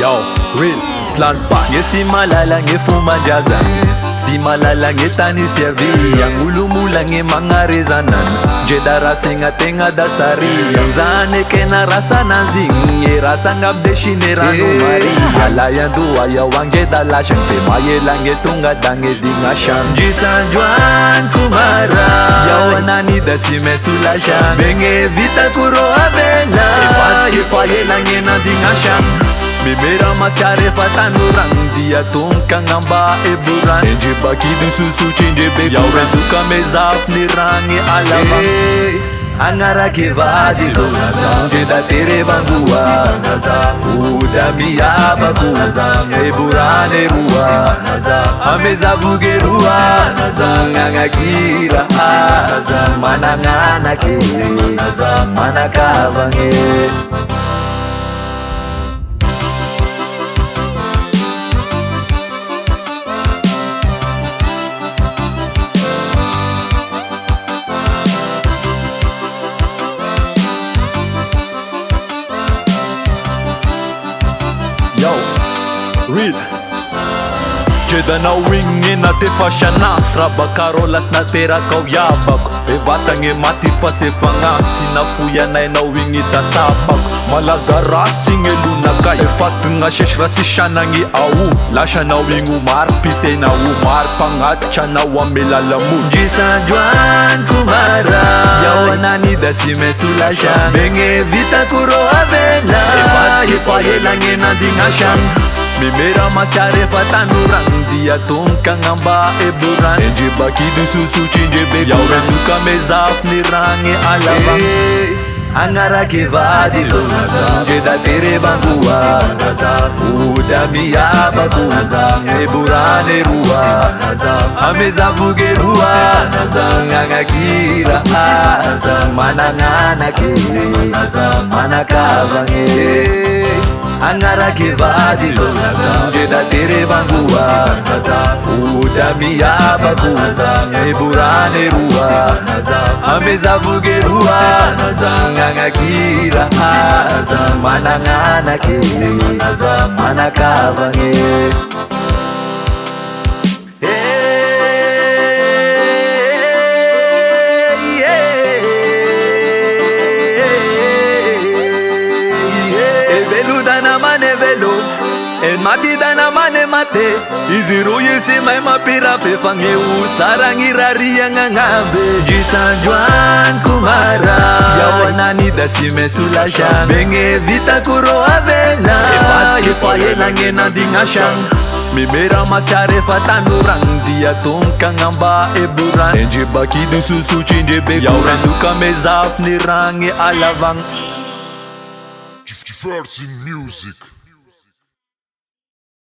Yo, real, slant pass. Ye si malala ngefuma jaza, si malala ngetani fiavi, yang ulumula nge mangarezanan, jedara singa tenga dasari, yang zane kena rasa nazing, ye rasa ngabdeshine rano mari, alayan dua ya wange dalashan, femaye lange tunga dange dingashan, jisan juan kumara, ya wanani dasime sulashan, benge vita kuro avela, ifa ye lange na dingashan. Mimera masyare fatanurang dia tungkang amba eburan Endry Bakidy susu chinje vécu Yaurazuka mezaf nirangi alama Angara ke Vas-y Jeda tere bangua Uda miyabaku Eburan erua Ameza bugerua Ngangakira Mananganake Manakavange Yo, real. Jeda na wingi na te fashanas Rabakara las na tera kau yabak Evata nge mati fase fangasi na fuya na wingi ta sapak Malazara singe lunaka Efatu nga sheshra si shana ngi au Lasha na wingu mar pise na umar Pangacha na wamela lamu Jisa juan kumara Yawanani dasime sulashan Benge vita kuro avela Ifa ye lange na dingashan Mimera masyare fatanurang dia tungkang amba eburan Endry Bakidy susu chinje vécu Yaurazuka mezaf nirangi alabang Angara ke Vas-y Jeda tere bangua Uda miyabaku Eburan erua Ameza bugerua Ngangakira Mananganake Manakavange Angara ke Vas-y Jeda tere bangua Uda miyabaku Eburan erua Ameza bugerua Ngangakira Mananganake Manakavange Mati dana mane mate Iziru yisi mai mapira fefange usarangi raria ngangambe Jisa juan kumara Yawanani dasime sulashan Benge vita kuro avela Ifa ye lange na dingashan Mimera masyare fatanurang dia tungkang amba eburan Endry Bakidy susu chinje vécu Yaurazuka mezaf nirangi alabang Différentes music.